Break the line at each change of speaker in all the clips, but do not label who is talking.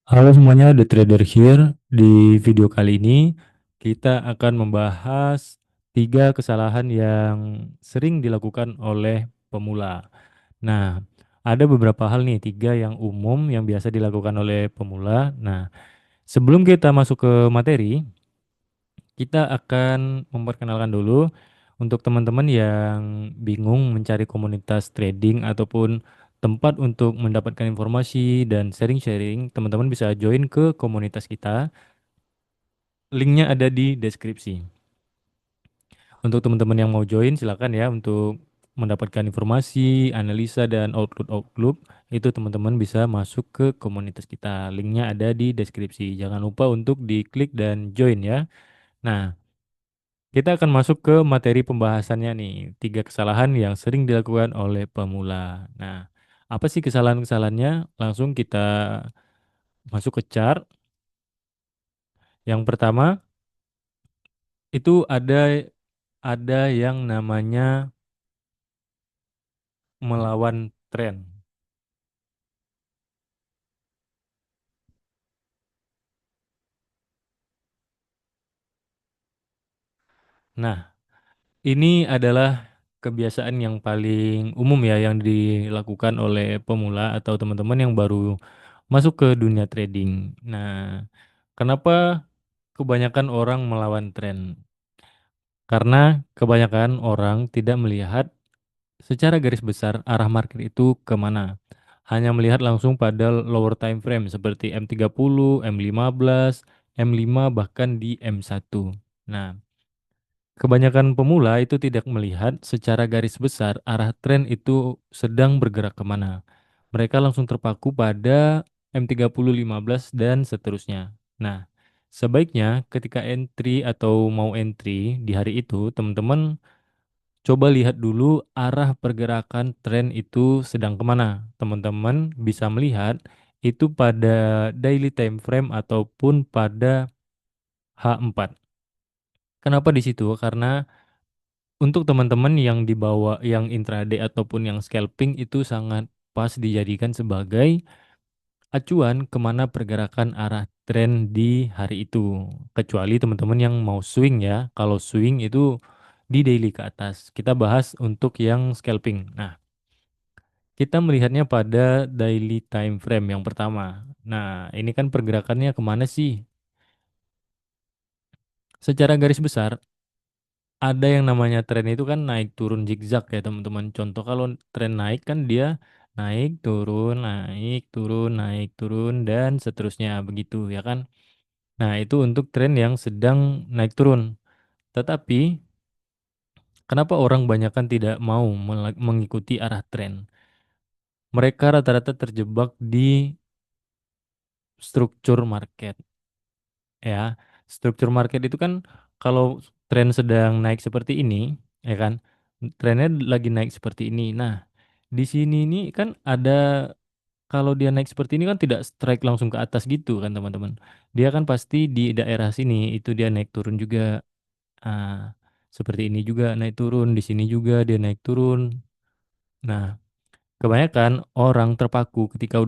Halo semuanya, The Trader here. Di video kali ini kita akan membahas tiga kesalahan yang sering dilakukan oleh pemula. Nah, ada beberapa hal nih, tiga yang umum yang biasa dilakukan oleh pemula. Nah, sebelum kita masuk ke materi, kita akan memperkenalkan dulu untuk teman-teman yang bingung mencari komunitas trading ataupun tempat untuk mendapatkan informasi dan sharing-sharing, teman-teman bisa join ke komunitas kita. Linknya ada di deskripsi. Untuk teman-teman yang mau join, silakan ya untuk mendapatkan informasi, analisa, dan outlook-outlook. Itu teman-teman bisa masuk ke komunitas kita. Linknya ada di deskripsi. Jangan lupa untuk diklik dan join ya. Nah, kita akan masuk ke materi pembahasannya nih. Tiga kesalahan yang sering dilakukan oleh pemula. Nah, apa sih kesalahan-kesalahannya? Langsung kita masuk ke chart. Yang pertama itu ada yang namanya melawan tren. Nah, ini adalah kebiasaan yang paling umum ya yang dilakukan oleh pemula atau teman-teman yang baru masuk ke dunia trading. Nah, kenapa kebanyakan orang melawan tren? Karena kebanyakan orang tidak melihat secara garis besar arah market itu kemana. Hanya melihat langsung pada lower time frame seperti M30, M15, M5 bahkan di M1. Nah, kebanyakan pemula itu tidak melihat secara garis besar arah tren itu sedang bergerak kemana. Mereka langsung terpaku pada M30, 15, dan seterusnya. Nah, sebaiknya ketika entry atau mau entry di hari itu, teman-teman coba lihat dulu arah pergerakan tren itu sedang kemana. Teman-teman bisa melihat itu pada daily time frame ataupun pada H4. Kenapa di situ? Karena untuk teman-teman yang dibawa yang intraday ataupun yang scalping itu sangat pas dijadikan sebagai acuan kemana pergerakan arah tren di hari itu. Kecuali teman-teman yang mau swing ya. Kalau swing itu di daily ke atas. Kita bahas untuk yang scalping. Nah, kita melihatnya pada daily time frame yang pertama. Nah, ini kan pergerakannya kemana sih? Secara garis besar, ada yang namanya tren itu kan naik turun zigzag ya teman-teman. Contoh kalau tren naik kan dia naik turun dan seterusnya begitu ya kan. Nah, itu untuk tren yang sedang naik turun. Tetapi kenapa orang banyakan tidak mau mengikuti arah tren? Mereka rata-rata terjebak di struktur market ya. Struktur market itu kan kalau tren sedang naik seperti ini, ya kan? Trennya lagi naik seperti ini. Nah, di sini ini kan ada kalau dia naik seperti ini kan tidak strike langsung ke atas gitu kan teman-teman. Dia kan pasti di daerah sini itu dia naik turun juga. Ah, seperti ini juga naik turun, di sini juga dia naik turun. Nah, kebanyakan orang terpaku ketika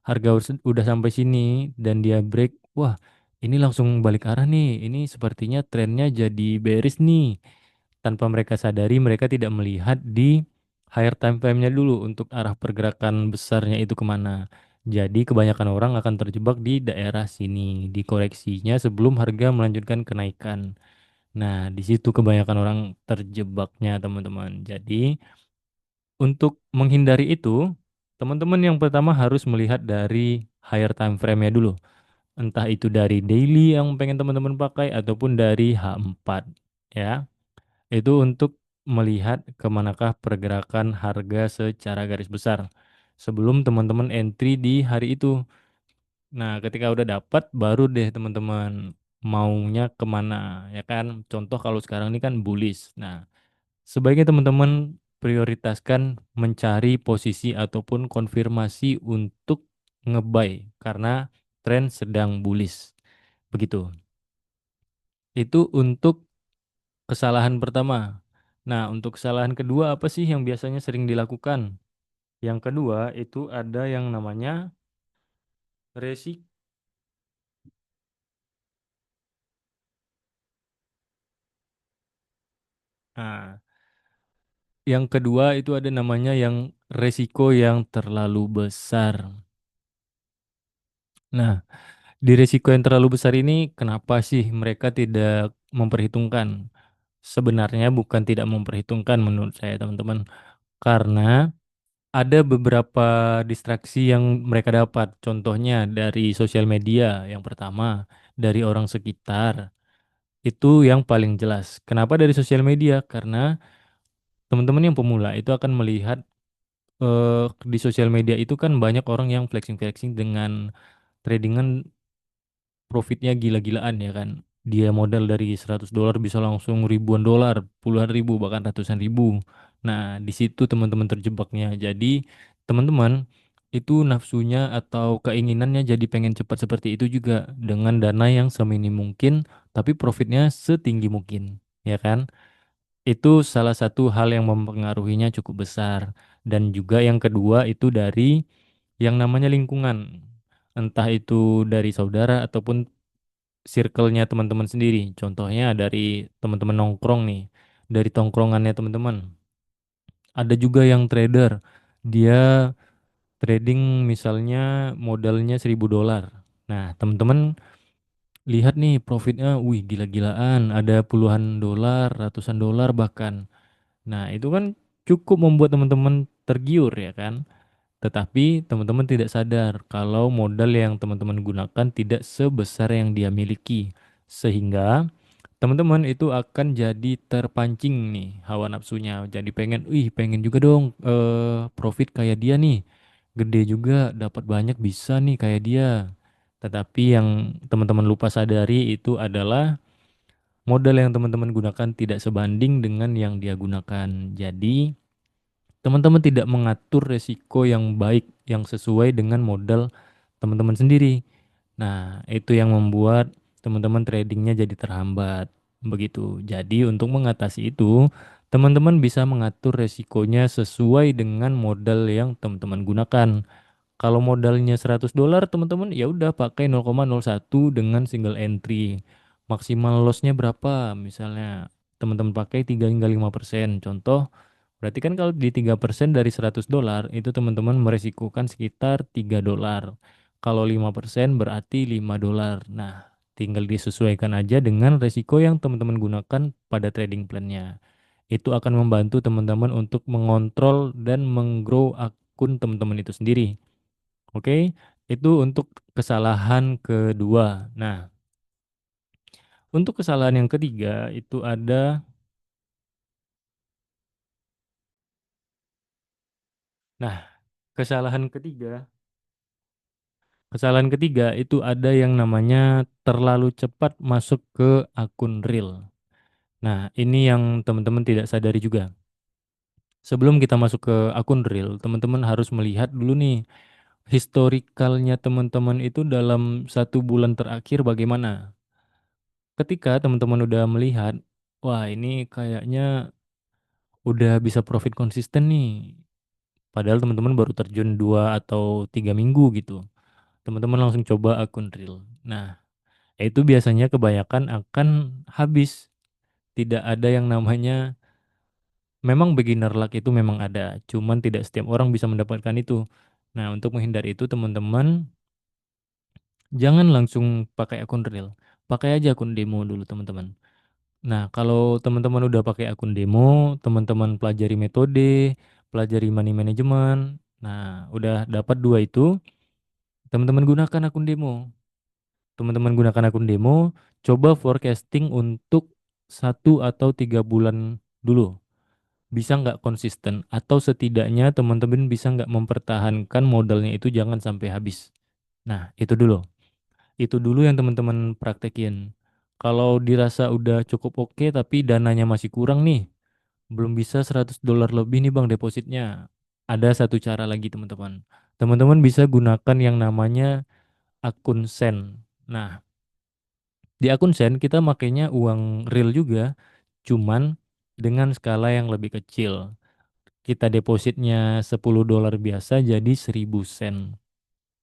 harga udah sampai sini dan dia break, wah ini langsung balik arah nih, ini sepertinya trennya jadi bearish nih. Tanpa mereka sadari, mereka tidak melihat di higher time frame-nya dulu untuk arah pergerakan besarnya itu kemana. Jadi kebanyakan orang akan terjebak di daerah sini, di koreksinya sebelum harga melanjutkan kenaikan. Nah, di situ kebanyakan orang terjebaknya, teman-teman. Jadi, untuk menghindari itu, teman-teman yang pertama harus melihat dari higher time frame-nya dulu. Entah itu dari daily yang pengen teman-teman pakai ataupun dari H4 ya. Itu untuk melihat kemanakah pergerakan harga secara garis besar sebelum teman-teman entry di hari itu. Nah, ketika udah dapat baru deh teman-teman maunya kemana ya kan. Contoh kalau sekarang ini kan bullish. Nah, sebaiknya teman-teman prioritaskan mencari posisi ataupun konfirmasi untuk nge-buy karena tren sedang bullish. Begitu. Itu untuk kesalahan pertama. Nah, untuk kesalahan kedua apa sih yang biasanya sering dilakukan? Yang kedua itu ada yang namanya resiko. Nah, yang kedua itu ada namanya yang resiko yang terlalu besar. Nah, di resiko yang terlalu besar ini kenapa sih mereka tidak memperhitungkan? Sebenarnya bukan tidak memperhitungkan menurut saya teman-teman, karena ada beberapa distraksi yang mereka dapat. Contohnya dari sosial media yang pertama, dari orang sekitar. Itu yang paling jelas. Kenapa dari sosial media? Karena teman-teman yang pemula itu akan melihat di sosial media itu kan banyak orang yang flexing-flexing dengan tradingan profitnya gila-gilaan ya kan. Dia modal dari $100 bisa langsung ribuan dolar, puluhan ribu, bahkan ratusan ribu. Nah, di situ teman-teman terjebaknya. Jadi, teman-teman itu nafsunya atau keinginannya jadi pengen cepat seperti itu juga dengan dana yang seminim mungkin, tapi profitnya setinggi mungkin, ya kan? Itu salah satu hal yang mempengaruhinya cukup besar. Dan juga yang kedua itu dari yang namanya lingkungan. Entah itu dari saudara ataupun circle-nya teman-teman sendiri. Contohnya dari teman-teman nongkrong nih, dari tongkrongannya teman-teman. Ada juga yang trader, dia trading misalnya modalnya $1.000. Nah, teman-teman lihat nih profitnya, wih gila-gilaan, ada puluhan dolar, ratusan dolar bahkan. Nah, itu kan cukup membuat teman-teman tergiur ya kan? Tetapi teman-teman tidak sadar kalau modal yang teman-teman gunakan tidak sebesar yang dia miliki. Sehingga teman-teman itu akan jadi terpancing nih hawa nafsunya. Jadi pengen, wih pengen juga dong profit kayak dia nih. Gede juga, dapat banyak bisa nih kayak dia. Tetapi yang teman-teman lupa sadari itu adalah modal yang teman-teman gunakan tidak sebanding dengan yang dia gunakan. Jadi teman-teman tidak mengatur resiko yang baik, yang sesuai dengan modal teman-teman sendiri. Nah, itu yang membuat teman-teman tradingnya jadi terhambat. Begitu. Jadi, untuk mengatasi itu, teman-teman bisa mengatur resikonya sesuai dengan modal yang teman-teman gunakan. Kalau modalnya $100, teman-teman ya udah pakai 0,01 dengan single entry. Maksimal lossnya berapa? Misalnya teman-teman pakai 3 hingga 5%. Contoh, berarti kan kalau di 3% dari $100 itu teman-teman meresikukan sekitar $3. Kalau 5% berarti $5. Nah, tinggal disesuaikan aja dengan resiko yang teman-teman gunakan pada trading plan-nya. Itu akan membantu teman-teman untuk mengontrol dan menggrow akun teman-teman itu sendiri. Oke, itu untuk kesalahan kedua. Nah, untuk kesalahan yang ketiga itu ada, nah, kesalahan ketiga, kesalahan ketiga itu ada yang namanya terlalu cepat masuk ke akun real. Nah, ini yang teman-teman tidak sadari juga. Sebelum kita masuk ke akun real, teman-teman harus melihat dulu nih historikalnya teman-teman itu dalam 1 bulan terakhir bagaimana. Ketika teman-teman udah melihat, wah ini kayaknya udah bisa profit konsisten nih. Padahal teman-teman baru terjun 2 atau 3 minggu gitu. Teman-teman langsung coba akun real. Nah, itu biasanya kebanyakan akan habis. Tidak ada yang namanya, memang beginner luck itu memang ada. Cuman tidak setiap orang bisa mendapatkan itu. Nah, untuk menghindari itu teman-teman jangan langsung pakai akun real. Pakai aja akun demo dulu teman-teman. Nah, kalau teman-teman udah pakai akun demo, teman-teman pelajari metode, pelajari money management. Nah, udah dapat dua itu, teman-teman gunakan akun demo. Teman-teman gunakan akun demo, coba forecasting untuk 1 atau 3 bulan dulu. Bisa nggak konsisten? Atau setidaknya teman-teman bisa nggak mempertahankan modalnya itu jangan sampai habis. Nah, itu dulu. Itu dulu yang teman-teman praktekin. Kalau dirasa udah cukup oke tapi dananya masih kurang nih, belum bisa $100 lebih nih Bang depositnya. Ada satu cara lagi teman-teman. Teman-teman bisa gunakan yang namanya akun Sen. Nah, di akun Sen kita makainya uang real juga, cuman dengan skala yang lebih kecil. Kita depositnya $10 biasa jadi 1.000 sen.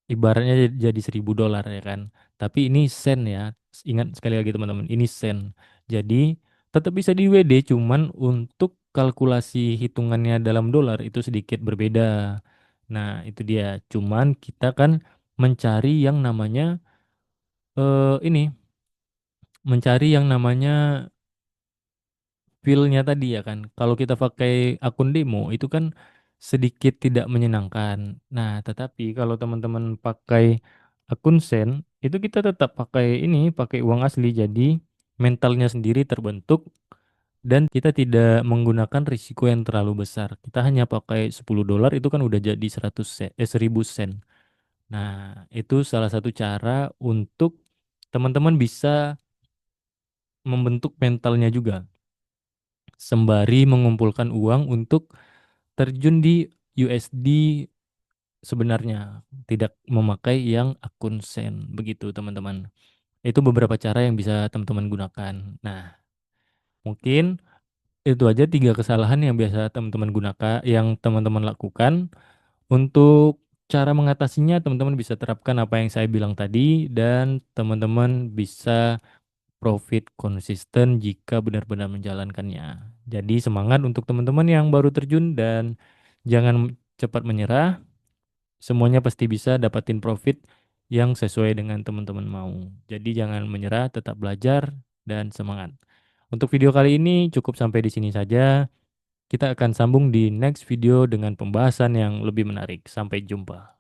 Ibaratnya jadi $1.000 ya kan. Tapi ini sen ya. Ingat sekali lagi teman-teman, ini sen. Jadi Tetap bisa di WD, cuman untuk kalkulasi hitungannya dalam dolar itu sedikit berbeda. Nah, itu dia. Cuman kita kan mencari yang namanya ini, mencari yang namanya feel-nya tadi ya kan. Kalau kita pakai akun demo itu kan sedikit tidak menyenangkan. Nah, tetapi kalau teman-teman pakai akun Sen, itu kita tetap pakai ini, pakai uang asli. Jadi mentalnya sendiri terbentuk dan kita tidak menggunakan risiko yang terlalu besar. Kita hanya pakai $10 itu kan udah jadi 1.000 sen. Nah, itu salah satu cara untuk teman-teman bisa membentuk mentalnya juga sembari mengumpulkan uang untuk terjun di USD sebenarnya, tidak memakai yang akun Sen begitu teman-teman. Itu beberapa cara yang bisa teman-teman gunakan. Nah, mungkin itu aja tiga kesalahan yang biasa teman-teman gunakan, yang teman-teman lakukan. Untuk cara mengatasinya, teman-teman bisa terapkan apa yang saya bilang tadi, dan teman-teman bisa profit konsisten jika benar-benar menjalankannya. Jadi semangat untuk teman-teman yang baru terjun dan jangan cepat menyerah. Semuanya pasti bisa dapatin profit yang sesuai dengan teman-teman mau. Jadi jangan menyerah, tetap belajar dan semangat. Untuk video kali ini cukup sampai di sini saja. Kita akan sambung di next video dengan pembahasan yang lebih menarik. Sampai jumpa.